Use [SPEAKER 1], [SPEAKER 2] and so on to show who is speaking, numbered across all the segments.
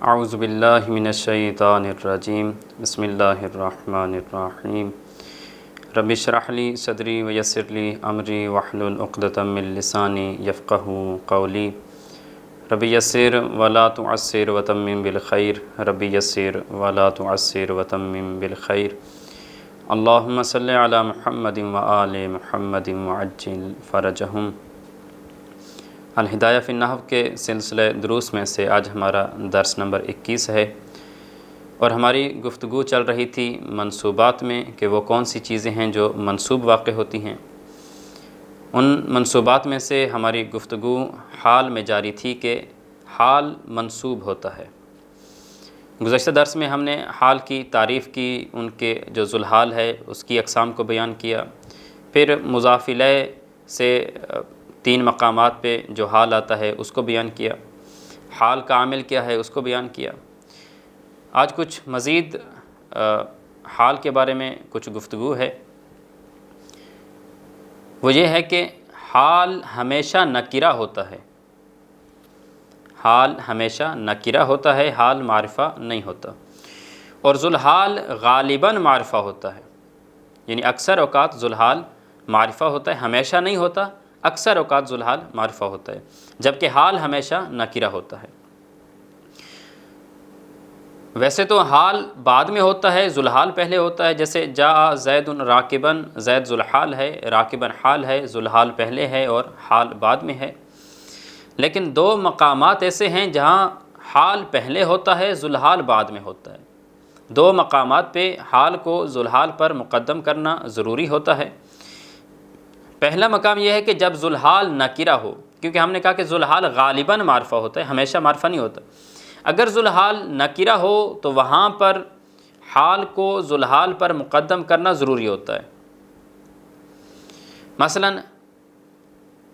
[SPEAKER 1] اعوذ باللہ من الشیطان الرجیم بسم اللہ الرحمن الرحیم رب اشرح لی صدری ویسر لی امری واحلل عقدۃ من لسانی یفقہوا قولی رب یسر ولا تعسر وتمم بالخیر رب یسر ولا تعسر وتمم بالخیر اللہم صلی علی محمد وآل محمد وعجل فرجہم۔ الہدایہ فی النحو کے سلسلہ دروس میں سے آج ہمارا درس نمبر 21 ہے، اور ہماری گفتگو چل رہی تھی منصوبات میں کہ وہ کون سی چیزیں ہیں جو منصوب واقع ہوتی ہیں۔ ان منصوبات میں سے ہماری گفتگو حال میں جاری تھی کہ حال منصوب ہوتا ہے۔ گزشتہ درس میں ہم نے حال کی تعریف کی، ان کے جو ذوالحال ہے اس کی اقسام کو بیان کیا، پھر مضاف الیہ سے 3 مقامات پہ جو حال آتا ہے اس کو بیان کیا، حال کا عامل کیا ہے اس کو بیان کیا۔ آج کچھ مزید حال کے بارے میں کچھ گفتگو ہے، وہ یہ ہے کہ حال ہمیشہ نکرہ ہوتا ہے، حال ہمیشہ نکرہ ہوتا ہے، حال معرفہ نہیں ہوتا، اور ذوالحال غالباً معرفہ ہوتا ہے، یعنی اکثر اوقات ذوالحال معرفہ ہوتا ہے، ہمیشہ نہیں ہوتا، اکثر اوقات ذوالحال معرفہ ہوتا ہے، جبکہ حال ہمیشہ نکرہ ہوتا ہے۔ ویسے تو حال بعد میں ہوتا ہے، ذوالحال پہلے ہوتا ہے، جیسے جاء زید راکباً، زید ذوالحال ہے، راکباً حال ہے، ذوالحال پہلے ہے اور حال بعد میں ہے۔ لیکن 2 مقامات ایسے ہیں جہاں حال پہلے ہوتا ہے، ذوالحال بعد میں ہوتا ہے۔ 2 مقامات پہ حال کو ذوالحال پر مقدم کرنا ضروری ہوتا ہے۔ پہلا مقام یہ ہے کہ جب ذوالحال نکرہ ہو، کیونکہ ہم نے کہا کہ ذوالحال غالباً معرفہ ہوتا ہے، ہمیشہ معرفہ نہیں ہوتا۔ اگر ذوالحال نکرہ ہو تو وہاں پر حال کو ذوالحال پر مقدم کرنا ضروری ہوتا ہے۔ مثلا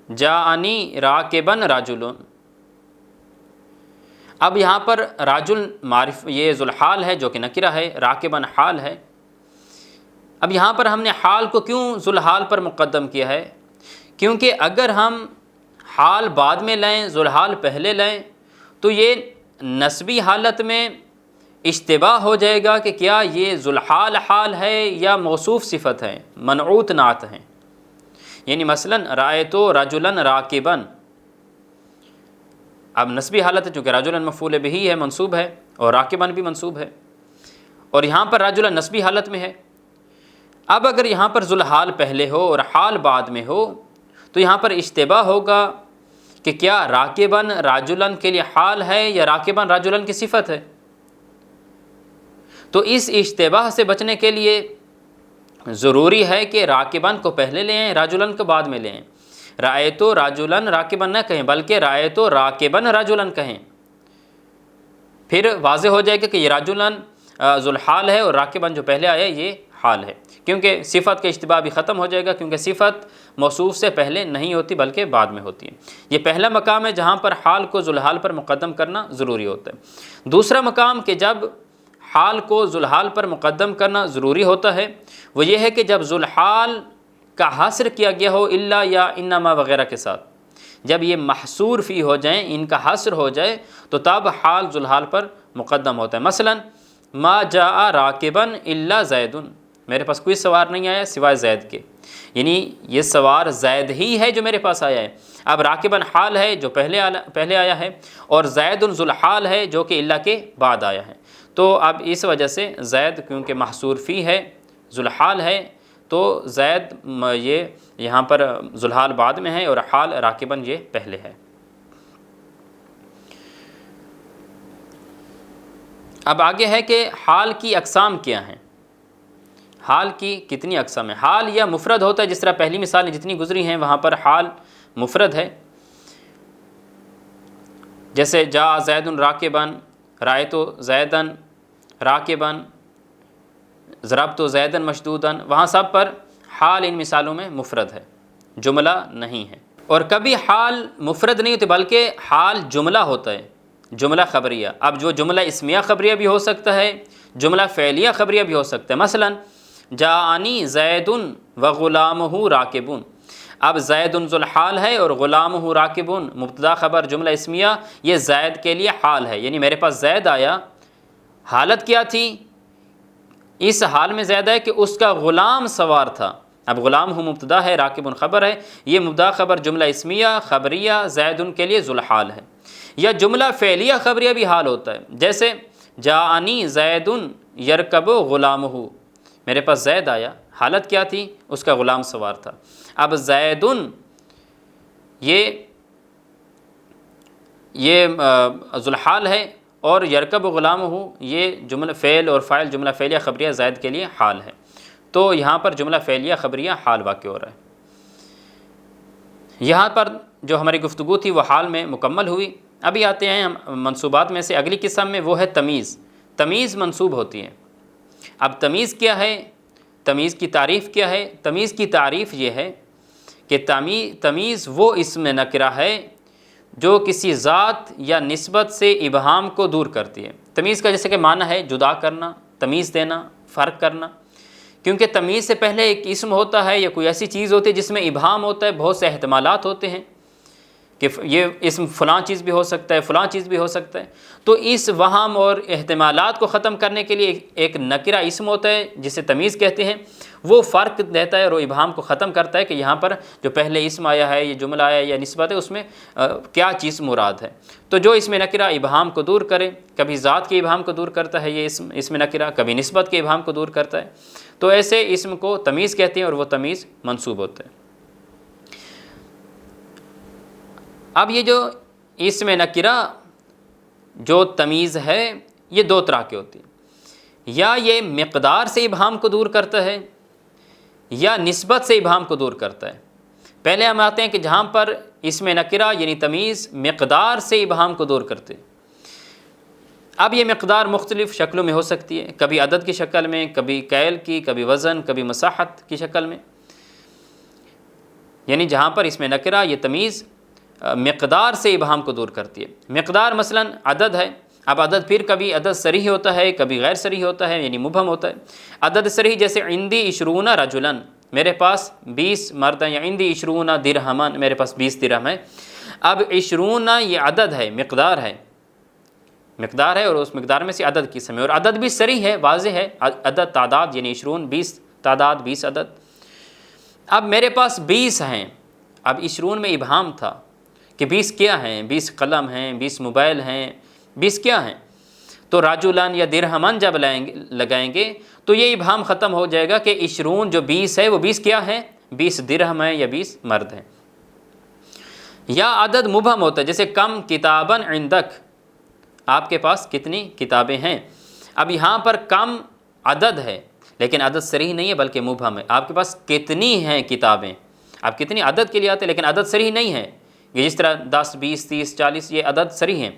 [SPEAKER 1] جاءنی راکباً رجل، اب یہاں پر رجل یہ ذوالحال ہے جو کہ نکرہ ہے، راکباً حال ہے۔ اب یہاں پر ہم نے حال کو کیوں ذوالحال پر مقدم کیا ہے؟ کیونکہ اگر ہم حال بعد میں لیں، ذوالحال پہلے لیں، تو یہ نسبی حالت میں اشتباہ ہو جائے گا کہ کیا یہ ذوالحال حال ہے یا موصوف صفت ہے، منعوت نعت ہیں۔ یعنی مثلا رأیت رجلا راکبا، اب نسبی حالت ہے چونکہ رجلا مفعول بہ ہے، منصوب ہے، اور راکبا بھی منصوب ہے، اور یہاں پر رجلا نسبی حالت میں ہے۔ اب اگر یہاں پر ذوالحال پہلے ہو اور حال بعد میں ہو تو یہاں پر اشتباہ ہوگا کہ کیا راکباً رجلاً کے لیے حال ہے یا راکباً رجلاً کی صفت ہے۔ تو اس اشتباہ سے بچنے کے لیے ضروری ہے کہ راکباً کو پہلے لیں، رجلاً کو بعد میں لیں۔ رأیت رجلاً راکباً نہ کہیں بلکہ رأیت راکباً رجلاً کہیں، پھر واضح ہو جائے گا کہ یہ رجلاً ذوالحال ہے اور راکباً جو پہلے آیا یہ حال ہے، کیونکہ صفت کا اشتباہ بھی ختم ہو جائے گا، کیونکہ صفت موصوف سے پہلے نہیں ہوتی بلکہ بعد میں ہوتی ہے۔ یہ پہلا مقام ہے جہاں پر حال کو ذوالحال پر مقدم کرنا ضروری ہوتا ہے۔ دوسرا مقام کہ جب حال کو ذوالحال پر مقدم کرنا ضروری ہوتا ہے وہ یہ ہے کہ جب ذوالحال کا حصر کیا گیا ہو الا یا انما وغیرہ کے ساتھ، جب یہ محصور فی ہو جائیں، ان کا حصر ہو جائے، تو تب حال ذوالحال پر مقدم ہوتا ہے۔ مثلا ما جاء راکباً الا زید، میرے پاس کوئی سوار نہیں آیا سوائے زید کے، یعنی یہ سوار زید ہی ہے جو میرے پاس آیا ہے۔ اب راکباً حال ہے جو پہلے آیا ہے، اور زید ذوالحال ہے جو کہ الا کے بعد آیا ہے۔ تو اب اس وجہ سے زید کیونکہ محصور فی ہے، ذوالحال ہے، تو زید یہ یہاں پر ذوالحال بعد میں ہے اور حال راکباً یہ پہلے ہے۔ اب آگے ہے کہ حال کی اقسام کیا ہیں، حال کی کتنی اقسام ہیں۔ حال یا مفرد ہوتا ہے، جس طرح پہلی مثالیں جتنی گزری ہیں وہاں پر حال مفرد ہے، جیسے جاء زید راکباً، رأیت زیدا راکباً، ضربت زیدا مشدودا، وہاں سب پر حال ان مثالوں میں مفرد ہے، جملہ نہیں ہے۔ اور کبھی حال مفرد نہیں ہوتی بلکہ حال جملہ ہوتا ہے، جملہ خبریہ۔ اب جو جملہ اسمیہ خبریہ بھی ہو سکتا ہے، جملہ فعلیہ خبریہ بھی ہو سکتا ہے۔ مثلا جاءنی زید وغلامہ راکبون، اب زید ذو الحال ہے اور غلامہ راکب مبتدا خبر جملہ اسمیہ یہ زید کے لیے حال ہے، یعنی میرے پاس زید آیا، حالت کیا تھی؟ اس حال میں زید ہے کہ اس کا غلام سوار تھا۔ اب غلام مبتدا ہے، راکب خبر ہے، یہ مبتدا خبر جملہ اسمیہ خبریہ زید کے لیے ذو الحال ہے۔ یا جملہ فعلیہ خبریہ بھی حال ہوتا ہے، جیسے جاءنی زید یرکب غلامہ، میرے پاس زید آیا، حالت کیا تھی؟ اس کا غلام سوار تھا۔ اب زید یہ ذو الحال ہے، اور یرکب غلامہ یہ جملہ فعل اور فاعل جملہ فعلیہ خبریہ زید کے لیے حال ہے۔ تو یہاں پر جملہ فعلیہ خبریہ حال واقع ہو رہا ہے۔ یہاں پر جو ہماری گفتگو تھی وہ حال میں مکمل ہوئی۔ ابھی آتے ہیں ہم منصوبات میں سے اگلی قسم میں، وہ ہے تمیز۔ تمیز منصوب ہوتی ہے۔ اب تمیز کیا ہے؟ تمیز کی تعریف کیا ہے؟ تمیز کی تعریف یہ ہے کہ تمیز وہ اسم نکرہ ہے جو کسی ذات یا نسبت سے ابہام کو دور کرتی ہے۔ تمیز کا جیسے کہ معنی ہے جدا کرنا، تمیز دینا، فرق کرنا، کیونکہ تمیز سے پہلے ایک اسم ہوتا ہے یا کوئی ایسی چیز ہوتی ہے جس میں ابہام ہوتا ہے، بہت سے احتمالات ہوتے ہیں کہ یہ اسم فلاں چیز بھی ہو سکتا ہے، فلاں چیز بھی ہو سکتا ہے۔ تو اس وہم اور احتمالات کو ختم کرنے کے لیے ایک نکرہ اسم ہوتا ہے جسے تمیز کہتے ہیں، وہ فرق دیتا ہے اور وہ ابہام کو ختم کرتا ہے کہ یہاں پر جو پہلے اسم آیا ہے، یہ جملہ آیا ہے یا نسبت ہے، اس میں کیا چیز مراد ہے۔ تو جو اسم نکرہ ابہام کو دور کرے، کبھی ذات کے ابہام کو دور کرتا ہے یہ اسم نکرہ، کبھی نسبت کے ابہام کو دور کرتا ہے، تو ایسے اسم کو تمیز کہتے ہیں اور وہ تمیز منصوب ہوتا ہے۔ اب یہ جو اسم نکرہ جو تمیز ہے یہ دو طرح کی ہوتی ہے، یا یہ مقدار سے ابہام کو دور کرتا ہے یا نسبت سے ابہام کو دور کرتا ہے۔ پہلے ہم آتے ہیں کہ جہاں پر اسم نکرہ یعنی تمیز مقدار سے ابہام کو دور کرتے۔ اب یہ مقدار مختلف شکلوں میں ہو سکتی ہے، کبھی عدد کی شکل میں، کبھی کیل کی، کبھی وزن، کبھی مساحت کی شکل میں، یعنی جہاں پر اسم نکرہ یہ تمیز مقدار سے ابہام کو دور کرتی ہے۔ مقدار مثلا عدد ہے، اب عدد پھر کبھی عدد صریح ہوتا ہے، کبھی غیر صریح ہوتا ہے، یعنی مبہم ہوتا ہے۔ عدد صریح جیسے عندی 20 رجلاً، میرے پاس 20 مرد ہیں، یا عندی 20 درہماً، میرے پاس 20 درہم ہے۔ اب 20 یہ عدد ہے، مقدار ہے اور اس مقدار میں سے عدد کی قسم ہے، اور عدد بھی صریح ہے، واضح ہے، عدد تعداد یعنی 20 20 تعداد 20 عدد۔ اب میرے پاس 20 ہیں، اب 20 میں ابہام تھا کہ 20 کیا ہیں، 20 قلم ہیں، 20 موبائل ہیں، 20 کیا ہیں؟ تو راجولان یا درہمن جب لگائیں گے تو یہ ابہام ختم ہو جائے گا کہ 20 جو 20 ہے وہ 20 کیا ہے؟ 20 درہم ہے یا 20 مرد ہیں۔ یا عدد مبہم ہوتا ہے، جیسے کم کتاباً عندک، آپ کے پاس کتنی کتابیں ہیں۔ اب یہاں پر کم عدد ہے لیکن عدد صریح نہیں ہے بلکہ مبہم ہے، آپ کے پاس کتنی ہیں کتابیں، آپ کتنی عدد کے لیے آتے ہیں لیکن عدد صریح نہیں ہے، یہ جس طرح 10 20 30 40 یہ عدد صریح ہیں،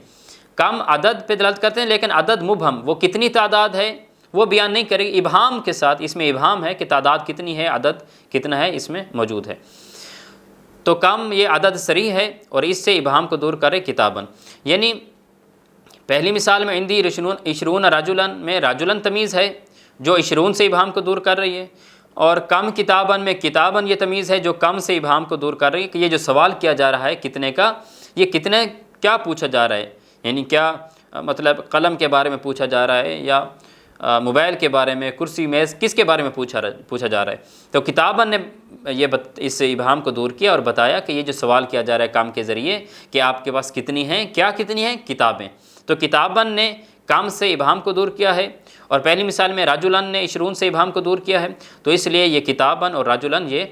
[SPEAKER 1] کم عدد پہ دلالت کرتے ہیں لیکن عدد مبہم، وہ کتنی تعداد ہے وہ بیان نہیں کرے گی، ابہام کے ساتھ، اس میں ابہام ہے کہ تعداد کتنی ہے، عدد کتنا ہے اس میں موجود ہے۔ تو کم یہ عدد صریح ہے اور اس سے ابہام کو دور کرے کتاباً، یعنی پہلی مثال میں عندی 20 رجلاً میں رجلاً تمیز ہے جو 20 سے ابہام کو دور کر رہی ہے، اور کم کتاباً میں کتاباً یہ تمیز ہے جو کم سے ابہام کو دور کر رہی ہے کہ یہ جو سوال کیا جا رہا ہے کتنے کا، یہ کتنے کیا پوچھا جا رہا ہے، یعنی کیا مطلب قلم کے بارے میں پوچھا جا رہا ہے یا موبائل کے بارے میں، کرسی میز کس کے بارے میں پوچھا جا رہا ہے۔ تو کتاباً نے یہ اس سے ابہام کو دور کیا اور بتایا کہ یہ جو سوال کیا جا رہا ہے کام کے ذریعے کہ آپ کے پاس کتنی ہیں، کیا کتنی ہیں کتابیں، تو کتاباً نے کام سے ابہام کو دور کیا ہے، اور پہلی مثال میں راجلاً نے 20 سے ابہام کو دور کیا ہے، تو اس لیے یہ کتاباً اور راجلاً یہ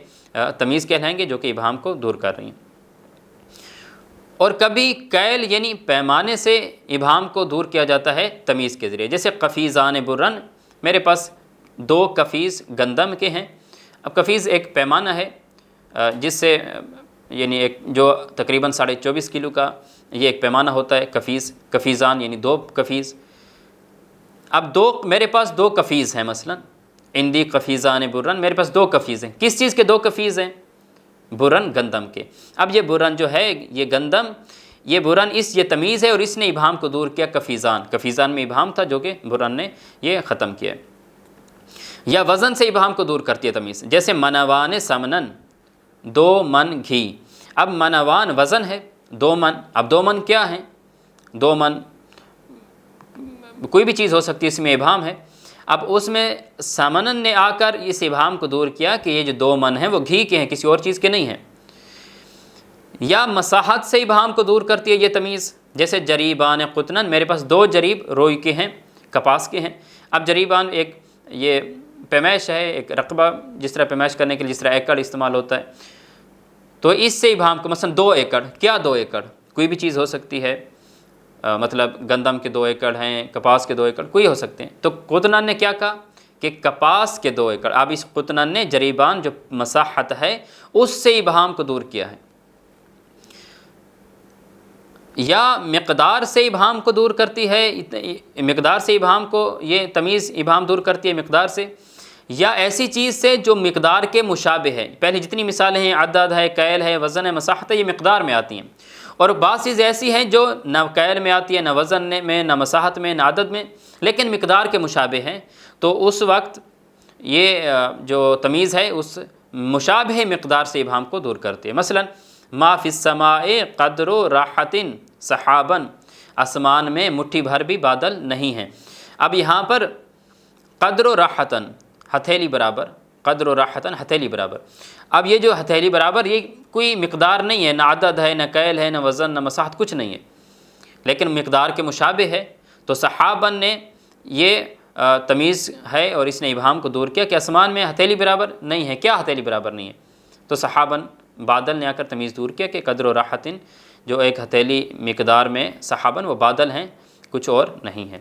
[SPEAKER 1] تمیز کہلائیں گے جو کہ ابہام کو دور کر رہی ہیں۔ اور کبھی کیل یعنی پیمانے سے ابہام کو دور کیا جاتا ہے تمیز کے ذریعے، جیسے قفیزان برن، میرے پاس 2 قفیز گندم کے ہیں۔ اب قفیز ایک پیمانہ ہے جس سے یعنی ایک جو تقریباً 24.5 کلو کا یہ ایک پیمانہ ہوتا ہے، قفیزان یعنی 2 قفیز۔ اب میرے پاس 2 قفیز ہیں، مثلا عندی قفیزان برن، میرے پاس 2 قفیز ہیں، کس چیز کے 2 قفیز ہیں؟ برن گندم کے۔ اب یہ برن جو ہے یہ گندم، یہ برن یہ تمیز ہے اور اس نے ابہام کو دور کیا قفیزان میں ابہام تھا جو کہ برن نے یہ ختم کیا ہے۔ یا وزن سے ابہام کو دور کرتی ہے تمیز، جیسے منوان سمنن، 2 من گھی۔ اب منوان وزن ہے، 2 من، اب 2 من کیا ہیں؟ 2 من کوئی بھی چیز ہو سکتی ہے، اس میں ابہام ہے۔ اب اس میں سمنن نے آ کر اس ابہام کو دور کیا کہ یہ جو 2 من ہیں وہ گھی کے ہیں، کسی اور چیز کے نہیں ہیں۔ یا مساحت سے ابہام کو دور کرتی ہے یہ تمیز، جیسے جریبان قطنن، میرے پاس 2 جریب روئی کے ہیں، کپاس کے ہیں۔ اب جریبان ایک یہ پیمائش ہے، ایک رقبہ، جس طرح پیمائش کرنے کے لیے جس طرح ایکڑ استعمال ہوتا ہے، تو اس سے ابہام کو مثلا 2 ایکڑ، کیا 2 ایکڑ؟ کوئی بھی چیز ہو سکتی ہے، مطلب گندم کے 2 ایکڑ ہیں، کپاس کے 2 ایکڑ، کوئی ہو سکتے ہیں۔ تو قطنن نے کیا کہا کہ کپاس کے 2 ایکڑ۔ اب اس قطنن نے جریبان جو مساحت ہے اس سے ابہام کو دور کیا ہے۔ یا مقدار سے ابہام کو دور کرتی ہے، مقدار سے ابہام کو یہ تمیز ابہام دور کرتی ہے مقدار سے، یا ایسی چیز سے جو مقدار کے مشابہ ہے۔ پہلے جتنی مثالیں ہیں، عدد ہے، کیل ہے، وزن ہے، مساحت ہے، یہ مقدار میں آتی ہیں۔ اور بعض چیز ایسی ہیں جو نہ کیل میں آتی ہے، نہ وزن میں، نہ مساحت میں، نہ عدد میں، لیکن مقدار کے مشابہ ہیں، تو اس وقت یہ جو تمیز ہے اس مشابہ مقدار سے ابہام کو دور کرتی ہے۔ مثلا ما فی السماء قدر راحۃ سحابا، آسمان میں مٹھی بھر بھی بادل نہیں ہیں۔ اب یہاں پر قدر و راحتن، ہتھیلی برابر، قدر و راحتن ہتھیلی برابر۔ اب یہ جو ہتھیلی برابر یہ کوئی مقدار نہیں ہے، نہ عدد ہے، نہ کیل ہے، نہ وزن، نہ مساحت، کچھ نہیں ہے، لیکن مقدار کے مشابہ ہے۔ تو صحابن نے یہ تمیز ہے اور اس نے ابہام کو دور کیا کہ آسمان میں ہتھیلی برابر نہیں ہے۔ کیا ہتھیلی برابر نہیں ہے؟ تو صحابن، بادل نے آ کر تمیز دور کیا کہ قدر و راحتن جو ایک ہتھیلی مقدار میں صحابن وہ بادل ہیں، کچھ اور نہیں ہے۔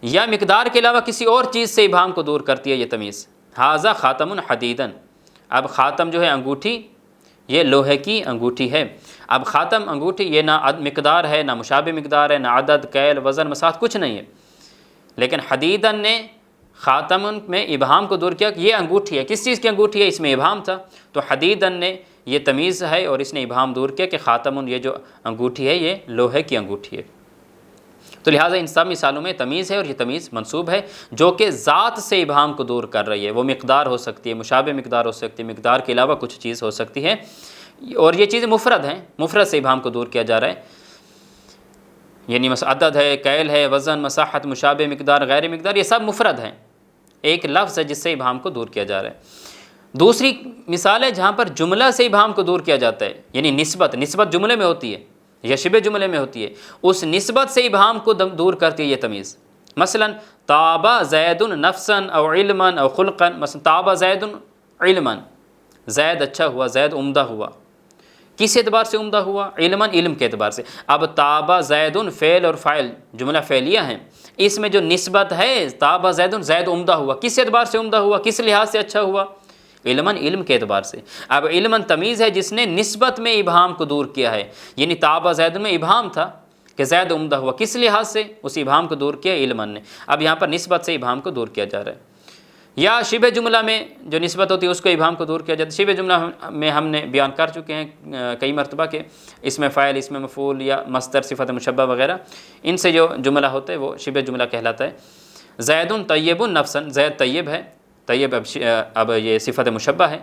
[SPEAKER 1] یا مقدار کے علاوہ کسی اور چیز سے ابہام کو دور کرتی ہے یہ تمیز۔ ھذا خاتم حدیدن، اب خاتم جو ہے انگوٹھی، یہ لوہے کی انگوٹھی ہے۔ اب خاتم انگوٹھی یہ نہ مقدار ہے، نہ مشابہ مقدار ہے، نہ عدد، کیل، وزن، مساحت، کچھ نہیں ہے، لیکن حدیدن نے خاتم میں ابہام کو دور کیا کہ یہ انگوٹھی ہے۔ کس چیز کی انگوٹھی ہے؟ اس میں ابہام تھا، تو حدیدن نے یہ تمیز ہے اور اس نے ابہام دور کیا کہ خاتم، یہ جو انگوٹھی ہے یہ لوہے کی انگوٹھی ہے۔ تو لہٰذا ان سب مثالوں میں تمیز ہے، اور یہ تمیز منصوب ہے جو کہ ذات سے ابہام کو دور کر رہی ہے۔ وہ مقدار ہو سکتی ہے، مشابہ مقدار ہو سکتی ہے، مقدار کے علاوہ کچھ چیز ہو سکتی ہے، اور یہ چیزیں مفرد ہیں، مفرد سے ابہام کو دور کیا جا رہا ہے، یعنی عدد ہے، کیل ہے، وزن، مساحت، مشابہ مقدار، غیر مقدار، یہ سب مفرد ہیں، ایک لفظ ہے جس سے ابہام کو دور کیا جا رہا ہے۔ دوسری مثال ہے جہاں پر جملہ سے ابہام کو دور کیا جاتا ہے، یعنی نسبت جملے میں ہوتی ہے یا شبہ جملے میں ہوتی ہے، اس نسبت سے ابہام کو دور کرتی ہے یہ تمیز۔ مثلا طاب زید نفسا او علما او خلقا، مثلا طاب زید علما، زید اچھا ہوا، زید عمدہ ہوا، کس اعتبار سے عمدہ ہوا؟ علما، علم کے اعتبار سے۔ اب طاب زید فعل اور فاعل جملہ فعلیہ ہیں، اس میں جو نسبت ہے طاب زید، زید عمدہ ہوا، کس اعتبار سے عمدہ ہوا، کس لحاظ سے اچھا ہوا؟ علماً، علم کے اعتبار سے۔ اب علماً تمیز ہے جس نے نسبت میں ابہام کو دور کیا ہے، یعنی طاب زید میں ابہام تھا کہ زید عمدہ ہوا، کس لحاظ سے؟ اس ابہام کو دور کیا علماً نے۔ اب یہاں پر نسبت سے ابہام کو دور کیا جا رہا ہے۔ یا شبہ جملہ میں جو نسبت ہوتی ہے اس کو ابہام کو دور کیا جاتا ہے۔ شبہ جملہ میں ہم نے بیان کر چکے ہیں کئی مرتبہ کہ اس میں فاعل، اس میں مفعول یا مصدر، صفت مشبہ وغیرہ، ان سے جو جملہ ہوتا ہے وہ شبہ جملہ کہلاتا ہے۔ زید طیب نفسا، زید طیب ہے، طیب اب یہ صفت مشبہ ہے،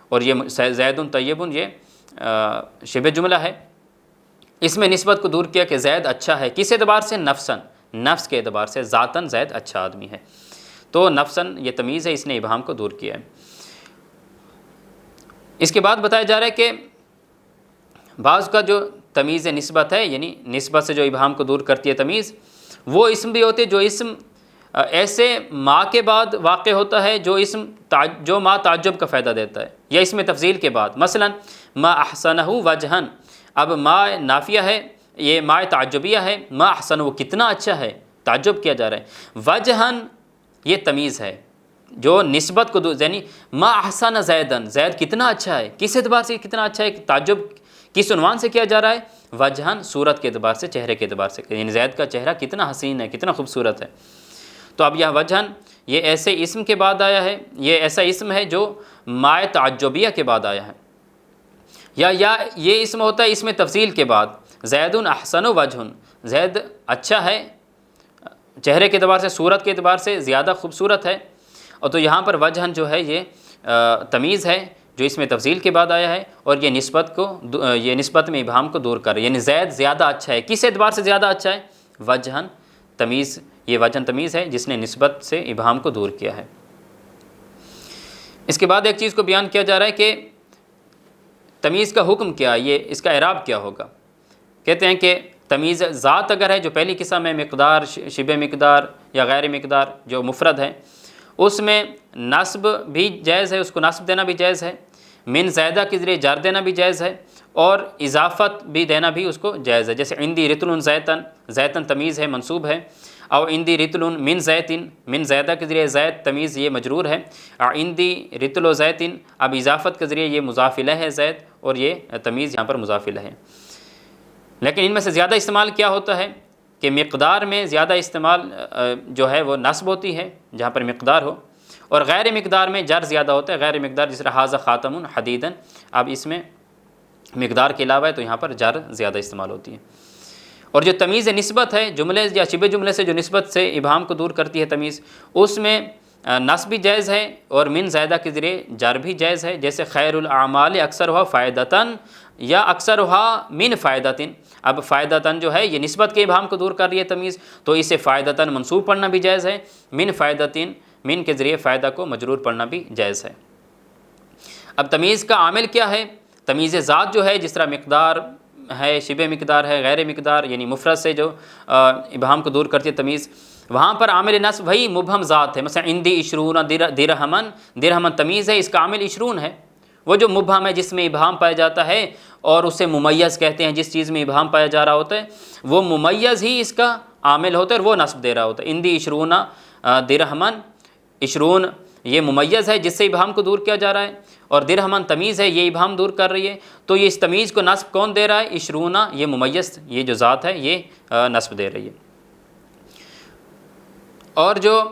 [SPEAKER 1] اور یہ زید طیب یہ شبہ جملہ ہے۔ اس میں نسبت کو دور کیا کہ زید اچھا ہے، کس اعتبار سے؟ نفساً، نفس کے اعتبار سے، ذاتاً زید اچھا آدمی ہے، تو نفساً یہ تمیز ہے، اس نے ابہام کو دور کیا ہے۔ اس کے بعد بتایا جا رہا ہے کہ بعض کا جو تمیز نسبت ہے، یعنی نسبت سے جو ابہام کو دور کرتی ہے تمیز، وہ اسم بھی ہوتے جو اسم ایسے ما کے بعد واقع ہوتا ہے جو ما تعجب کا فائدہ دیتا ہے، یا اس میں تفضیل کے بعد۔ مثلا ما احسنہ وجہن، اب ما نافیہ ہے، یہ ما تعجبیہ ہے، ما احسن وہ کتنا اچھا ہے، تعجب کیا جا رہا ہے۔ وجہن یہ تمیز ہے جو نسبت کو یعنی ما احسن زیدن، زید کتنا اچھا ہے، کس اعتبار سے کتنا اچھا ہے؟ تعجب کس عنوان سے کیا جا رہا ہے؟ وجہن، صورت کے اعتبار سے، چہرے کے اعتبار سے، یعنی زید کا چہرہ کتنا حسین ہے، کتنا خوبصورت ہے۔ تو اب یہ وجہن یہ ایسے اسم کے بعد آیا ہے، یہ ایسا اسم ہے جو ما تعجبیہ کے بعد آیا ہے، یا یہ اسم ہوتا ہے اس میں تفصیل کے بعد۔ زید احسن وجہن، زید اچھا ہے چہرے کے اعتبار سے، صورت کے اعتبار سے زیادہ خوبصورت ہے، اور تو یہاں پر وجہن جو ہے یہ تمیز ہے جو اس میں تفضیل کے بعد آیا ہے، اور یہ نسبت میں ابہام کو دور کر رہا ہے، یعنی زید زیادہ اچھا ہے۔ کس اعتبار سے زیادہ اچھا ہے؟ وجہن تمیز، یہ وجہن تمیز ہے جس نے نسبت سے ابہام کو دور کیا ہے۔ اس کے بعد ایک چیز کو بیان کیا جا رہا ہے کہ تمیز کا حکم کیا، یہ اس کا اعراب کیا ہوگا۔ کہتے ہیں کہ تمیز ذات اگر ہے، جو پہلی قسم ہے مقدار، شبہ مقدار یا غیر مقدار جو مفرد ہے، اس میں نصب بھی جائز ہے، اس کو نصب دینا بھی جائز ہے، من زائدہ کے ذریعے جر دینا بھی جائز ہے، اور اضافت بھی دینا بھی اس کو جائز ہے۔ جیسے عندی رطل زیتن، زیتن تمیز ہے، منصوب ہے، او عندی رطل من زیتن، من زیدہ کے ذریعے زید تمیز یہ مجرور ہے، عندی رطل زیتن، اب اضافت کے ذریعے یہ مضاف الیہ ہے زید، اور یہ تمیز یہاں پر مضاف الیہ ہے۔ لیکن ان میں سے زیادہ استعمال کیا ہوتا ہے کہ مقدار میں زیادہ استعمال جو ہے وہ نصب ہوتی ہے جہاں پر مقدار ہو، اور غیر مقدار میں جر زیادہ ہوتا ہے۔ غیر مقدار جس طرح ھذا خاتم حدیدن، اب اس میں مقدار کے علاوہ ہے تو یہاں پر جر زیادہ استعمال ہوتی ہے۔ اور جو تمیز نسبت ہے، جملے یا شبہ جملے سے جو نسبت سے ابہام کو دور کرتی ہے تمیز، اس میں نصب بھی جائز ہے اور من زائدہ کے ذریعے جر بھی جائز ہے۔ جیسے خیر الاعمال اکثرھا فائدتاً یا اکثرھا من فائدتن، اب فائدتاً جو ہے یہ نسبت کے ابہام کو دور کر رہی ہے تمیز، تو اسے فائدتاً منصوب پڑھنا بھی جائز ہے، من فائدتن، من کے ذریعے فائدہ کو مجرور پڑھنا بھی جائز ہے۔ اب تمیز کا عامل کیا ہے؟ تمیز ذات جو ہے، جس طرح مقدار ہے، شبہ مقدار ہے، غیر مقدار یعنی مفرد سے جو ابہام کو دور کرتی ہے تمیز، وہاں پر عامل نصب وہی مبہم ذات ہے۔ مثلا عندی عشرون درہمن، درہمن تمیز ہے، اس کا عامل عشرون ہے، وہ جو مبہم ہے جس میں ابہام پایا جاتا ہے، اور اسے ممیز کہتے ہیں جس چیز میں ابہام پایا جا رہا ہوتا ہے، وہ ممیز ہی اس کا عامل ہوتا ہے اور وہ نصب دے رہا ہوتا ہے۔ عندی عشرون درہمن، عشرون یہ ممیز ہے جس سے ابہام کو دور کیا جا رہا ہے، اور درہمن تمیز ہے، یہ ابہام دور کر رہی ہے، تو یہ اس تمیز کو نصب کون دے رہا ہے؟ عشرون، یہ ممیز، یہ جو ذات ہے یہ نصب دے رہی ہے۔ اور جو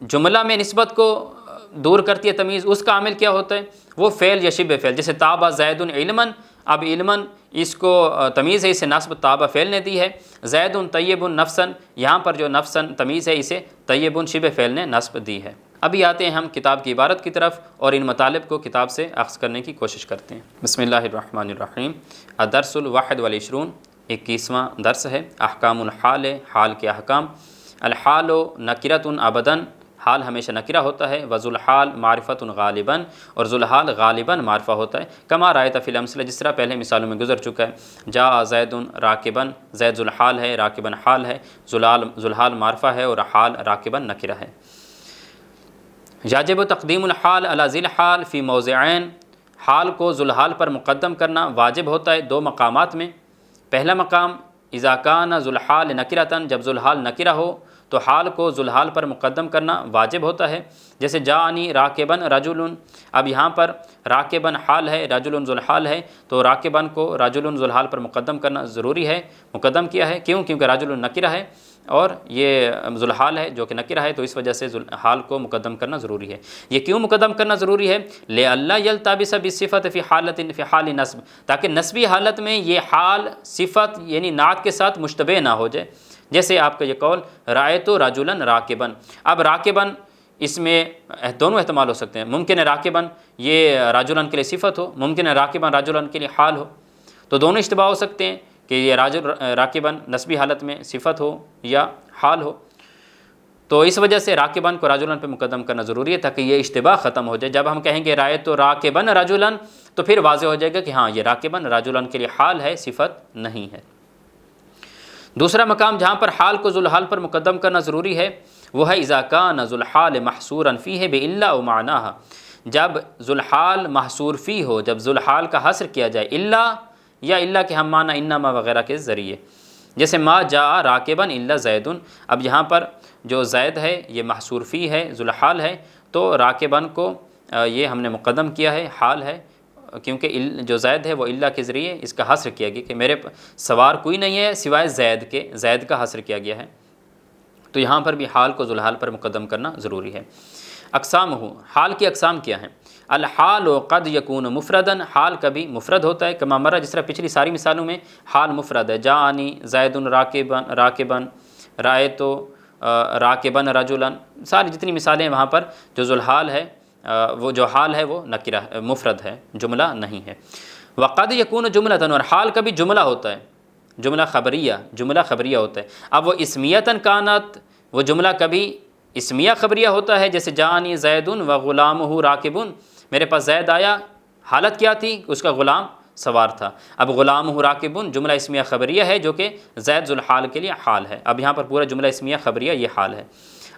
[SPEAKER 1] جملہ میں نسبت کو دور کرتی ہے تمیز، اس کا عامل کیا ہوتا ہے؟ وہ فعل یا شبہ فعل، جیسے تابع زید علما، اب علما اس کو تمیز ہے، اسے نصب تابع فعل نے دی ہے۔ زید طیب نفسا، یہاں پر جو نفسا تمیز ہے، اسے طیب شبہ فعل نے نصب دی ہے۔ ابھی آتے ہیں ہم کتاب کی عبارت کی طرف اور ان مطالب کو کتاب سے اخذ کرنے کی کوشش کرتے ہیں۔ بسم اللہ الرحمن الرحیم۔ الدرس الواحد والعشرون، 21واں درس ہے۔ احکام الحال، حال کے احکام۔ الحال نکرۃ ابداً، حال ہمیشہ نکرہ ہوتا ہے، وذوالحال معرفۃ غالباً، اور ذوالحال غالباً معرفہ ہوتا ہے۔ کما رأیت فی الامثلہ، جس طرح پہلے مثالوں میں گزر چکا ہے۔ جاء زید راکباً، زید ذوالحال ہے، راکباً حال ہے، ذوالحال معرفہ ہے اور حال راکباً نکرہ ہے۔ یجب تقدیم الحال علی ذی الحال فی موضعین، حال کو ذوالحال پر مقدم کرنا واجب ہوتا ہے دو مقامات میں۔ پہلا مقام اذا کان ذوالحال نکرۃ، جب ذوالحال نکرہ ہو تو حال کو ذوالحال پر مقدم کرنا واجب ہوتا ہے۔ جیسے جاءنی راکباً رجل، اب یہاں پر راکباً حال ہے، رجل ذوالحال ہے، تو راکباً کو رجل ذوالحال پر مقدم کرنا ضروری ہے، مقدم کیا ہے۔ کیوں؟ کیونکہ رجل نکرہ ہے اور یہ ذوالحال ہے جو کہ نکرہ ہے، تو اس وجہ سے حال کو مقدم کرنا ضروری ہے۔ یہ کیوں مقدم کرنا ضروری ہے؟ لئلا یلتبس بالصفۃ فی حال نصب، تاکہ نسبی حالت میں یہ حال صفت یعنی نعت کے ساتھ مشتبہ نہ ہو جائے۔ جیسے آپ کا یہ قول رأیت رجلا راکباً، اب راکباً اس میں دونوں احتمال ہو سکتے ہیں، ممکن ہے راکباً یہ رجلاً کے لیے صفت ہو، ممکن ہے راکباً رجلاً کے لیے حال ہو، تو دونوں اشتباہ ہو سکتے ہیں کہ یہ راکباً نسبی حالت میں صفت ہو یا حال ہو، تو اس وجہ سے راکباً کو رجلاً پہ مقدم کرنا ضروری ہے تاکہ یہ اشتباہ ختم ہو جائے۔ جب ہم کہیں گے رأیت راکباً رجلاً تو پھر واضح ہو جائے گا کہ ہاں یہ راکباً رجلاً کے لیے حال ہے، صفت نہیں ہے۔ دوسرا مقام جہاں پر حال کو ذوالحال پر مقدم کرنا ضروری ہے وہ ہے اذا کان ذوالحال محصورا فیہ بإلا و معناہا، جب ذوالحال محصور فی ہو، جب ذوالحال کا حصر کیا جائے الا یا الا کے ہم معنی انما وغیرہ کے ذریعے۔ جیسے ما جاء راکباً الا زید، اب یہاں پر جو زید ہے یہ محصور فی ہے، ذوالحال ہے، تو راکباً کو یہ ہم نے مقدم کیا ہے، حال ہے، کیونکہ جو زید ہے وہ اللہ کے ذریعے اس کا حصر کیا گیا کہ میرے سوار کوئی نہیں ہے سوائے زید کے، زید کا حصر کیا گیا ہے، تو یہاں پر بھی حال کو ذوالحال پر مقدم کرنا ضروری ہے۔ اقسام ہو، حال کی اقسام کیا ہیں؟ الحال قد یکون مفردن، حال کبھی مفرد ہوتا ہے، کما مرہ جس طرح پچھلی ساری مثالوں میں حال مفرد ہے۔ جاءنی زید راکباً، رأیت راکباً رجلاً، ساری جتنی مثالیں ہیں وہاں پر جو ذوالحال ہے وہ جو حال ہے وہ نکرہ مفرد ہے، جملہ نہیں ہے۔ وقد یکون جملۃ، اور حال کبھی جملہ ہوتا ہے، جملہ خبریہ ہوتا ہے۔ اب وہ اسمیتاً کانت، وہ جملہ کبھی اسمیہ خبریہ ہوتا ہے، جیسے جانی زید و غلامہ راکب، میرے پاس زید آیا، حالت کیا تھی؟ اس کا غلام سوار تھا۔ اب غلامہ راکب جملہ اسمیہ خبریہ ہے جو کہ زید ذوالحال کے لیے حال ہے۔ اب یہاں پر پورا جملہ اسمیہ خبریہ یہ حال ہے۔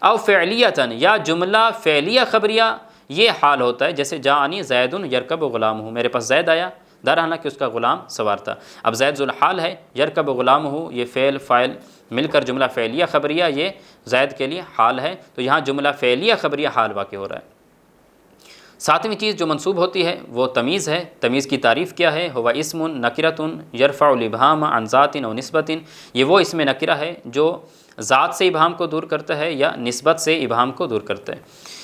[SPEAKER 1] او فعلیتاً، یا جملہ فعلیہ خبریہ یہ حال ہوتا ہے، جیسے جانی زید یرکب غلامہ، میرے پاس زید آیا، درحالانکہ کہ اس کا غلام سوار تھا۔ اب زید ذوالحال ہے، یرکب غلامہ یہ فعل فاعل مل کر جملہ فعلیہ خبریہ یہ زید کے لیے حال ہے، تو یہاں جملہ فعلیہ خبریہ حال واقع ہو رہا ہے۔ ساتویں چیز جو منصوب ہوتی ہے وہ تمیز ہے۔ تمیز کی تعریف کیا ہے؟ ہوا اسم نکرۃ یرفع الابہام عن ذات و نسبۃ، یہ وہ اسم نکرہ ہے جو ذات سے ابہام کو دور کرتا ہے یا نسبت سے ابہام کو دور کرتا ہے۔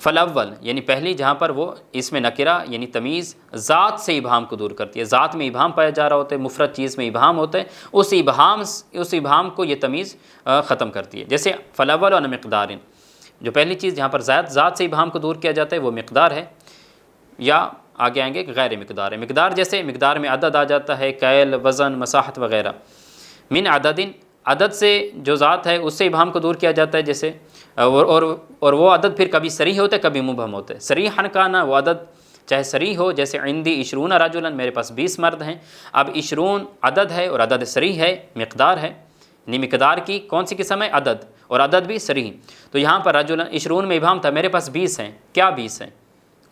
[SPEAKER 1] فالاول یعنی پہلی، جہاں پر وہ اسم نکرہ یعنی تمیز ذات سے ابہام کو دور کرتی ہے، ذات میں ابہام پایا جا رہا ہوتا ہے، مفرد چیز میں ابہام ہوتا ہے، اس ابہام کو یہ تمیز ختم کرتی ہے۔ جیسے فالاول عن مقدار، جو پہلی چیز جہاں پر ذات سے ابہام کو دور کیا جاتا ہے وہ مقدار ہے، یا آگے آئیں گے کہ غیر مقدار ہے۔ مقدار جیسے مقدار میں عدد آ جاتا ہے، کیل، وزن، مساحت وغیرہ۔ من عدد، عدد سے جو ذات ہے اس سے ابہام کو دور کیا جاتا ہے، جیسے اور وہ عدد پھر کبھی صریح ہوتا ہے کبھی مبہم ہوتا ہے۔ صریحاً کانا، وہ عدد چاہے صریح ہو، جیسے عندی 20 رجلا، میرے پاس 20 مرد ہیں۔ اب 20 عدد ہے اور عدد صریح ہے، مقدار ہے، یعنی مقدار کی کون سی قسم ہے؟ عدد، اور عدد بھی صریح۔ تو یہاں پر رجلا 20 میں ابہام تھا، میرے پاس 20 ہیں، کیا 20 ہیں؟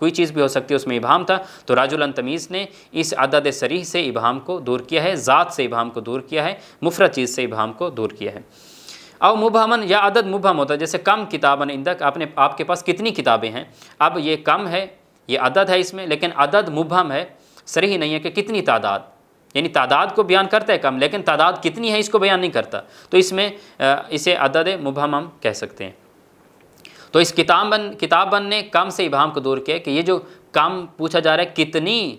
[SPEAKER 1] کوئی چیز بھی ہو سکتی ہے، اس میں ابہام تھا، تو رجلا تمیز نے اس عدد صریح سے ابہام کو دور کیا ہے، ذات سے ابہام کو دور کیا ہے، مفرد چیز سے ابہام کو دور کیا ہے۔ او مبہمن، یا عدد مبہم ہوتا ہے، جیسے کم کتابن عندک، آپ کے پاس کتنی کتابیں ہیں؟ اب یہ کم ہے، یہ عدد ہے اس میں، لیکن عدد مبہم ہے، صریح نہیں ہے کہ کتنی تعداد، یعنی تعداد کو بیان کرتا ہے کم، لیکن تعداد کتنی ہے اس کو بیان نہیں کرتا، تو اس میں اسے عدد مبہم ہم کہہ سکتے ہیں۔ تو اس کتاب نے کم سے ابہام کو دور کیا کہ یہ جو کم پوچھا جا رہا ہے کتنی،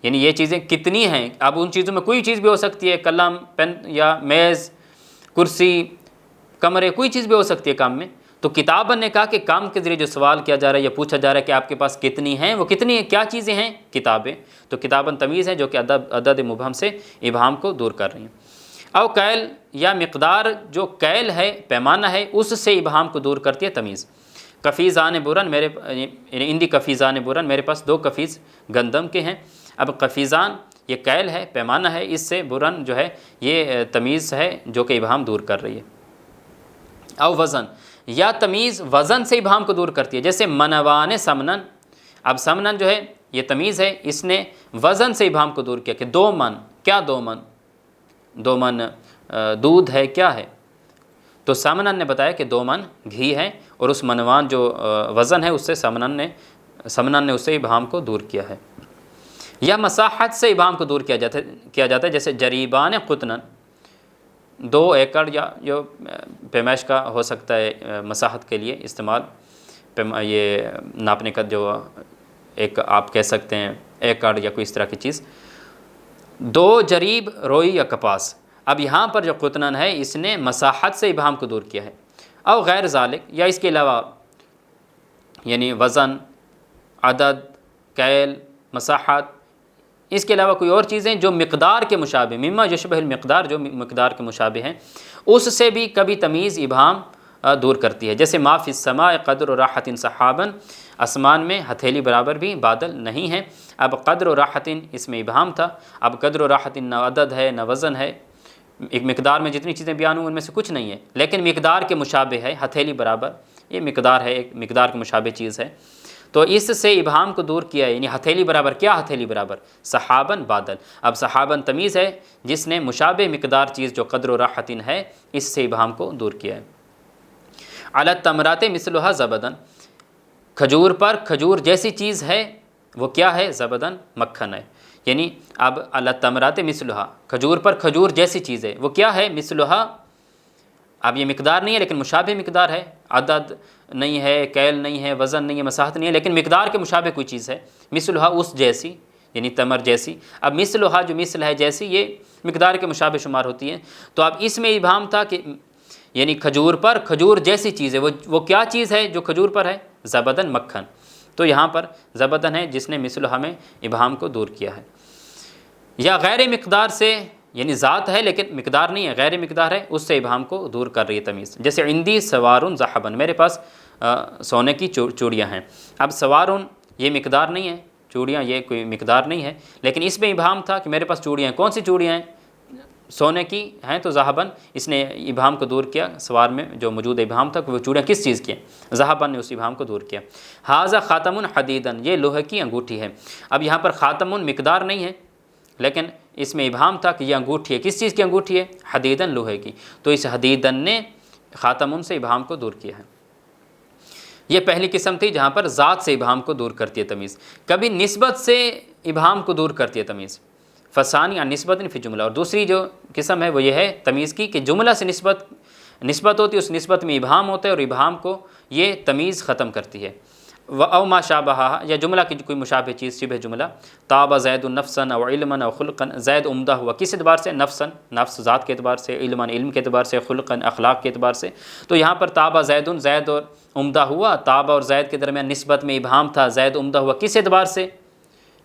[SPEAKER 1] یعنی یہ چیزیں کتنی ہیں۔ اب ان چیزوں میں کوئی چیز بھی ہو سکتی ہے، قلم، پین یا میز، کرسی، کمرے، کوئی چیز بھی ہو سکتی ہے کام میں۔ تو کتابن نے کہا کہ کام کے ذریعے جو سوال کیا جا رہا ہے یا پوچھا جا رہا ہے کہ آپ کے پاس کتنی ہیں، وہ کتنی کیا چیزیں ہیں؟ کتابیں۔ تو کتابن تمیز ہے جو کہ عدد مبہم سے ابہام کو دور کر رہی ہیں۔ او کیل، یا مقدار جو کیل ہے، پیمانہ ہے، اس سے ابہام کو دور کرتی ہے تمیز۔ کفیزان برن، یعنی اندی کفیزان برن، میرے پاس 2 کفیز گندم کے ہیں۔ اب کفیزان یہ کیل ہے، پیمانہ ہے، اس سے برن جو ہے یہ تمیز ہے جو کہ ابہام دور کر رہی ہے۔ او وزن، یا تمیز وزن سے ابہام کو دور کرتی ہے، جیسے منوان سمنن۔ اب سمنن جو ہے یہ تمیز ہے، اس نے وزن سے ابہام کو دور کیا کہ 2 من، کیا 2 من؟ 2 من دودھ ہے، کیا ہے؟ تو سمنن نے بتایا کہ 2 من گھی ہے، اور اس منوان جو وزن ہے اس سے سمنن نے اس سے ابہام کو دور کیا ہے۔ یا مساحت سے ابہام کو دور کیا جاتا ہے، جیسے جریبان قطنن، 2 ایکڑ، یا جو پیمائش کا ہو سکتا ہے مساحت کے لیے استعمال، یہ ناپنے کا جو ایک آپ کہہ سکتے ہیں ایکڑ یا کوئی اس طرح کی چیز۔ 2 جریب روئی یا کپاس، اب یہاں پر جو قطنن ہے اس نے مساحت سے ابہام کو دور کیا ہے۔ او غیر ذالک، یا اس کے علاوہ یعنی وزن، عدد، کیل، مساحت، اس کے علاوہ کوئی اور چیزیں جو مقدار کے مشابہ، مما یشبہ المقدار، جو مقدار کے مشابہ ہیں، اس سے بھی کبھی تمیز ابہام دور کرتی ہے، جیسے ما فی السماء قدر راحت سحابن، آسمان میں ہتھیلی برابر بھی بادل نہیں ہیں۔ اب قدر و راحت اس میں ابہام تھا، اب قدر و راحت نہ عدد ہے نہ وزن ہے، ایک مقدار میں جتنی چیزیں بیان ہوئیں ان میں سے کچھ نہیں ہے، لیکن مقدار کے مشابہ ہے، ہتھیلی برابر، یہ مقدار ہے، ایک مقدار کے مشابہ چیز ہے، تو اس سے ابہام کو دور کیا ہے، یعنی ہتھیلی برابر، کیا ہتھیلی برابر؟ سحابن، بادل۔ اب سحابن تمیز ہے جس نے مشابہ مقدار چیز جو قدر و راحت ہے اس سے ابہام کو دور کیا ہے۔ علی التمرات مثلها زبدن، کھجور پر کھجور جیسی چیز ہے وہ کیا ہے؟ زبدن، مکھن ہے، یعنی اب علی التمرات مثلها، کھجور پر کھجور جیسی چیز ہے وہ کیا ہے؟ مثلها، اب یہ مقدار نہیں ہے لیکن مشابہ مقدار ہے، عدد نہیں ہے، کیل نہیں ہے، وزن نہیں ہے، مساحت نہیں ہے، لیکن مقدار کے مشابہ کوئی چیز ہے، مثلها اس جیسی، یعنی تمر جیسی۔ اب مثلها جو مثل ہے جیسی، یہ مقدار کے مشابہ شمار ہوتی ہے، تو اب اس میں ابہام تھا کہ یعنی کھجور پر کھجور جیسی چیز ہے، وہ کیا چیز ہے جو کھجور پر ہے؟ زبدن، مکھن۔ تو یہاں پر زبدن ہے جس نے مثلہ میں ابہام کو دور کیا ہے. یا غیر مقدار سے یعنی ذات ہے لیکن مقدار نہیں ہے، غیر مقدار ہے، اس سے ابہام کو دور کر رہی ہے تمیز. جیسے عندی سوارن ذہبن، میرے پاس سونے کی چوڑیاں ہیں. اب سوارن یہ مقدار نہیں ہے، چوڑیاں یہ کوئی مقدار نہیں ہے، لیکن اس میں ابہام تھا کہ میرے پاس چوڑیاں ہیں. کون سی چوڑیاں ہیں؟ سونے کی ہیں. تو ذہبن اس نے ابہام کو دور کیا. سوار میں جو موجود ابہام تھا کہ وہ چوڑیاں کس چیز کی ہیں، ذہبن نے اس ابہام کو دور کیا. ھذا خاتم حدیدن، یہ لوہے کی انگوٹھی ہے. اب یہاں پر خاتم مقدار نہیں ہے لیکن اس میں ابہام تھا کہ یہ انگوٹھی ہے. کس چیز کی انگوٹھی ہے؟ حدیدن، لوہے کی. تو اس حدیدن نے خاتم سے ابہام کو دور کیا ہے. یہ پہلی قسم تھی جہاں پر ذات سے ابہام کو دور کرتی ہے تمیز. کبھی نسبت سے ابہام کو دور کرتی ہے تمیز، فثانی عن نسبت فی جملہ. اور دوسری جو قسم ہے وہ یہ ہے تمیز کی کہ جملہ سے نسبت ہوتی ہے، اس نسبت میں ابہام ہوتا ہے اور ابہام کو یہ تمیز ختم کرتی ہے. او ما شابہا، یا جملہ کی کوئی مشابہ چیز، شبہ جملہ. طاب زید نفسا او علما او خلقا، زید عمدہ ہوا کس اعتبار سے؟ نفسا، نفس ذات کے اعتبار سے، علما علم کے اعتبار سے، خلقا اخلاق کے اعتبار سے. تو یہاں پر طاب زید، زید اور عمدہ ہوا. طاب اور زید کے درمیان نسبت میں ابہام تھا، زید عمدہ ہوا کس اعتبار سے؟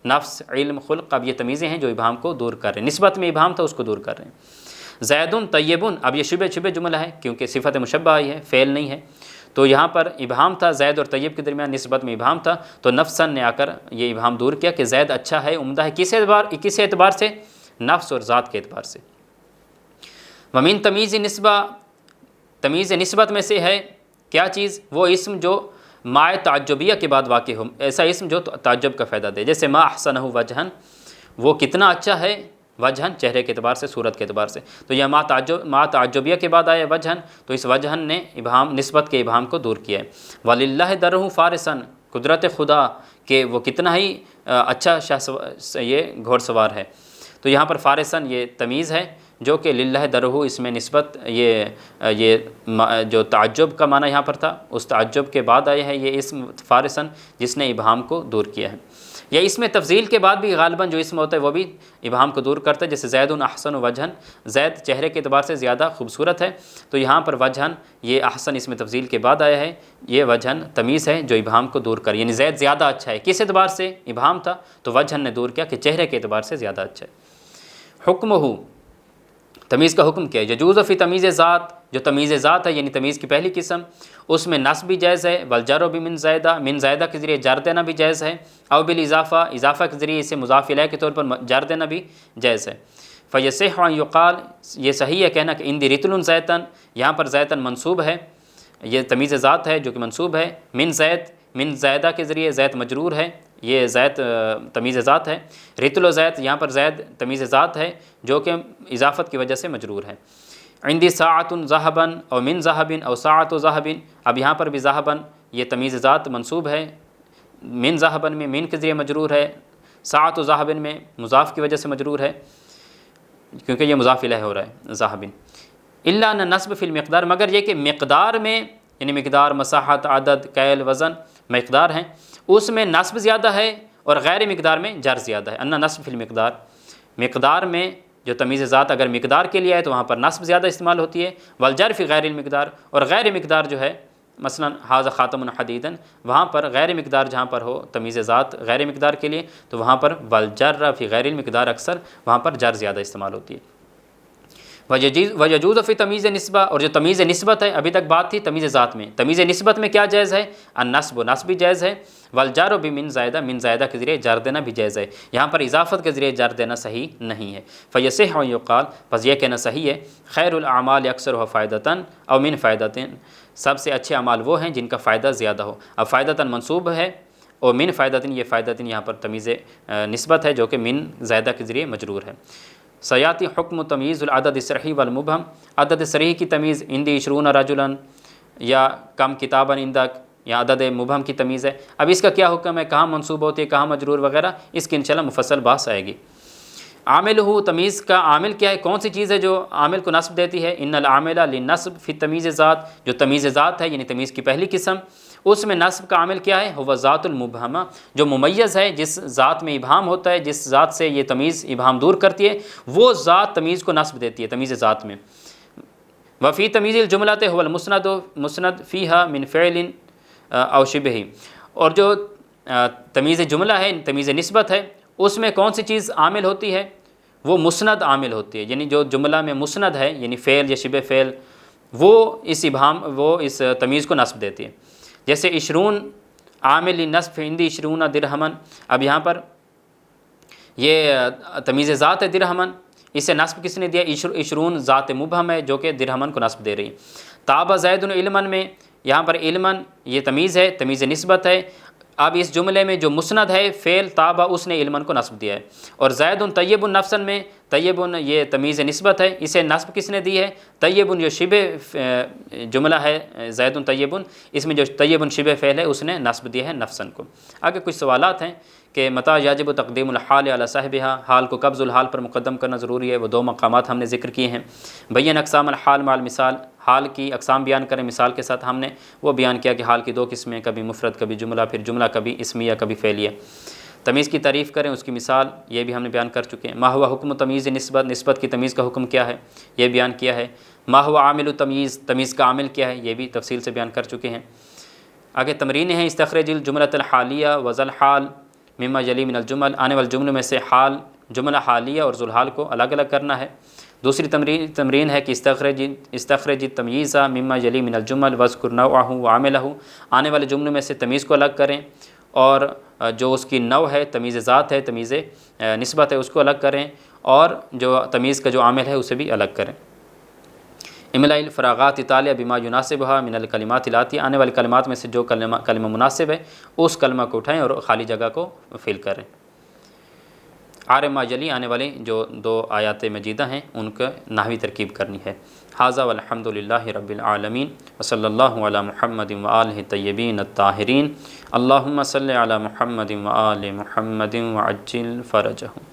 [SPEAKER 1] نفس، علم، خلق. اب یہ تمیزیں ہیں جو ابہام کو دور کر رہے ہیں، نسبت میں ابہام تھا اس کو دور کر رہے ہیں. زید طیب، اب یہ شبہ جملہ ہے کیونکہ صفت مشبہ آئی ہے، فعل نہیں ہے. تو یہاں پر ابہام تھا، زید اور طیب کے درمیان نسبت میں ابہام تھا. تو نفسن نے آ کر یہ ابہام دور کیا کہ زید اچھا ہے، عمدہ ہے. کس اعتبار سے؟ نفس اور ذات کے اعتبار سے. ومن تمیز نسبہ، تمیز نسبت میں سے ہے کیا چیز؟ وہ اسم جو مائے تعجبیہ کے بعد واقع ہو، ایسا اسم جو تعجب کا فائدہ دے. جیسے ما احسنہ وجہن، وہ کتنا اچھا ہے، وجہن چہرے کے اعتبار سے، صورت کے اعتبار سے. تو یہ ما تعجبیہ کے بعد آیا وجہن، تو اس وجہن نے ابہام، نسبت کے ابہام کو دور کیا ہے. وَلِلَّهِ دَرُّ فارسن، قدرت خدا کہ وہ کتنا ہی اچھا یہ گھوڑ سوار ہے. تو یہاں پر فارسن یہ تمیز ہے جو کہ للہ درہ، اس میں نسبت یہ جو تعجب کا معنی یہاں پر تھا اس تعجب کے بعد آیا ہے یہ اسم فارسن جس نے ابہام کو دور کیا ہے. یا اس میں تفضیل کے بعد بھی غالباً جو اسم ہوتا ہے وہ بھی ابہام کو دور کرتا ہے. جیسے زید احسن وجہن، زید چہرے کے اعتبار سے زیادہ خوبصورت ہے. تو یہاں پر وجہن یہ احسن اس میں تفضیل کے بعد آیا ہے، یہ وجہن تمیز ہے جو ابہام کو دور کر، یعنی زید زیادہ اچھا ہے. کس اعتبار سے؟ ابہام تھا تو وجہن نے دور کیا کہ چہرے کے اعتبار سے زیادہ اچھا ہے. حکمہ، تمیز کا حکم کیا ہے؟ یجوز فی تمیز ذات، جو تمیز ذات ہے یعنی تمیز کی پہلی قسم، اس میں نصب بھی جائز ہے، والجر بھی من زائدہ، من زائدہ کے ذریعے جر دینا بھی جائز ہے، او بالاضافہ، اضافہ کے ذریعے اسے مضاف الیہ کے طور پر جر دینا بھی جائز ہے. فیصح ان یقال، یہ صحیح ہے کہنا کہ اندی رتل زیتن، یہاں پر زیتن منصوب ہے، یہ تمیز ذات ہے جو کہ منصوب ہے. من زید، من زائدہ کے ذریعے زید مجرور ہے، یہ زید تمیز ذات ہے. رتل و زید، یہاں پر زید تمیز ذات ہے جو کہ اضافت کی وجہ سے مجرور ہے. عندی ساعۃ ذہبن او من ذہبن او ساعۃ ذہبن، اب یہاں پر بھی ذہبن یہ تمیز ذات منصوب ہے، من ذہبن میں من کے ذریعے مجرور ہے، ساعۃ ذہبن میں مضاف کی وجہ سے مجرور ہے کیونکہ یہ مضاف الیہ ہو رہا ہے ذہبن. الا ان نصب فی المقدار، مگر یہ کہ مقدار میں، یعنی مقدار، مساحت، عدد، کیل، وزن مقدار ہیں، اس میں نصب زیادہ ہے اور غیر مقدار میں جر زیادہ ہے. ان نصب فی المقدار، مقدار میں جو تمیز ذات اگر مقدار کے لیے ہے تو وہاں پر نصب زیادہ استعمال ہوتی ہے. والجر فی غیر المقدار، اور غیر مقدار جو ہے مثلا ھذا خاتم حدیدن، وہاں پر غیر مقدار جہاں پر ہو تمیز ذات غیر مقدار کے لیے تو وہاں پر والجر فی غیر المقدار، اکثر وہاں پر جر زیادہ استعمال ہوتی ہے. ویجوز فی تمیز نسبہ، اور جو تمیز نسبت ہے ابھی تک بات تھی تمیز ذات میں، تمیز نسبت میں کیا جائز ہے؟ النصب، و نصب بھی جائز ہے. والجر بھی من زائدہ، من زائدہ کے ذریعے جر دینا بھی جائز ہے. یہاں پر اضافت کے ذریعے جر دینا صحیح نہیں ہے. فیصح ان یقال، بس یہ کہنا صحیح ہے خیر الاعمال اکثرها فائدتاً او من فائدتاً، سب سے اچھے اعمال وہ ہیں جن کا فائدہ زیادہ ہو. اب فائدتاً منصوب ہے اور من فائدتاً، یہ فائدتاً یہاں پر تمیز نسبت ہے جو کہ من زائدہ کے ذریعے مجرور ہے. سیاتی حکم تمیز العدد الصریح والمبہم، عدد صریح کی تمیز عندی 20 رجلاً یا کم کتاباً عندک، یا عدد مبہم کی تمیز ہے. اب اس کا کیا حکم ہے، کہاں منصوب ہوتی ہے، کہاں مجرور وغیرہ، اس کی انشاءاللہ مفصل بحث آئے گی. عامل ہو، تمیز کا عامل کیا ہے، کون سی چیز ہے جو عامل کو نصب دیتی ہے؟ ان العامل للنصب فی تمیز ذات، جو تمیز ذات ہے یعنی تمیز کی پہلی قسم، اس میں نصب کا عامل کیا ہے؟ وہ ذات المبہمہ، جو ممیز ہے، جس ذات میں ابہام ہوتا ہے، جس ذات سے یہ تمیز ابہام دور کرتی ہے، وہ ذات تمیز کو نصب دیتی ہے تمیز ذات میں. وفی تمیز الجملۃ هو المسند، مسند فیہا من فعل او شبہ، اور جو تمیز جملہ ہے، تمیز نسبت ہے، اس میں کون سی چیز عامل ہوتی ہے؟ وہ مسند عامل ہوتی ہے، یعنی جو جملہ میں مسند ہے، یعنی فعل یا شبہ فعل، وہ اس تمیز کو نصب دیتی ہے۔ جیسے عشرون عامل نصب عندی عشرون درہمن، اب یہاں پر یہ تمیز ذات ہے درہمن، اسے نصب کس نے دیا؟ عشرون ذات مبہم ہے جو کہ درہمن کو نصب دے رہی ہے۔ تاب زید علمن میں یہاں پر علمن یہ تمیز ہے، تمیز نسبت ہے۔ اب اس جملے میں جو مسند ہے فعل تابہ، اس نے علمن کو نصب دیا ہے۔ اور زید طیب نفسن میں طیب یہ تمیز نسبت ہے، اسے نصب کس نے دی ہے؟ طیب جو شبہ جملہ ہے زید طیب، اس میں جو طیب شبہ فعل ہے اس نے نصب دیا ہے نفسن کو۔ آگے کچھ سوالات ہیں کہ متى یجب تقدیم الحال علی صاحبها، حال کو قبض الحال پر مقدم کرنا ضروری ہے، وہ دو مقامات ہم نے ذکر کیے ہیں۔ بین اقسام الحال مع المثال، حال کی اقسام بیان کریں مثال کے ساتھ، ہم نے وہ بیان کیا کہ حال کی دو قسمیں، کبھی مفرد کبھی جملہ، پھر جملہ کبھی اسمیہ کبھی فعلیہ۔ تمیز کی تعریف کریں، اس کی مثال یہ بھی ہم نے بیان کر چکے ہیں۔ ما ہوا حکم تمیز نسبت، نسبت کی تمیز کا حکم کیا ہے یہ بیان کیا ہے۔ ما ہوا عامل تمیز، تمیز کا عامل کیا ہے یہ بھی تفصیل سے بیان کر چکے ہیں۔ آگے تمرینیں ہیں، استخرج الجملۃ الحالیہ وذل حال مما یلی من الجمل، آنے والے جملوں میں سے حال، جملہ حالیہ اور ذوالحال کو الگ الگ کرنا ہے۔ دوسری تمرین ہے کہ استخرج التمییز مما یلی من الجمل واذکر نوعہ وعاملہ، آنے والے جملوں میں سے تمیز کو الگ کریں اور جو اس کی نوع ہے، تمیز ذات ہے، تمیز نسبت ہے، اس کو الگ کریں، اور جو تمیز کا جو عامل ہے اسے بھی الگ کریں۔ املا الفراغات اطالیہ بما یناسبھا من الکلمات الاتی، آنے والے کلمات میں سے جو کلمہ مناسب ہے اس کلمہ کو اٹھائیں اور خالی جگہ کو فل کریں۔ عارم ما یلی، آنے والی جو دو آیات مجیدہ ہیں ان کا نحوی ترکیب کرنی ہے۔ ھذا والحمد للہ رب العالمین وصلی اللہ علی محمد وآلہ الطیبین الطاہرین، اللہم صلی علی محمد وآل محمد وعجل فرجہ۔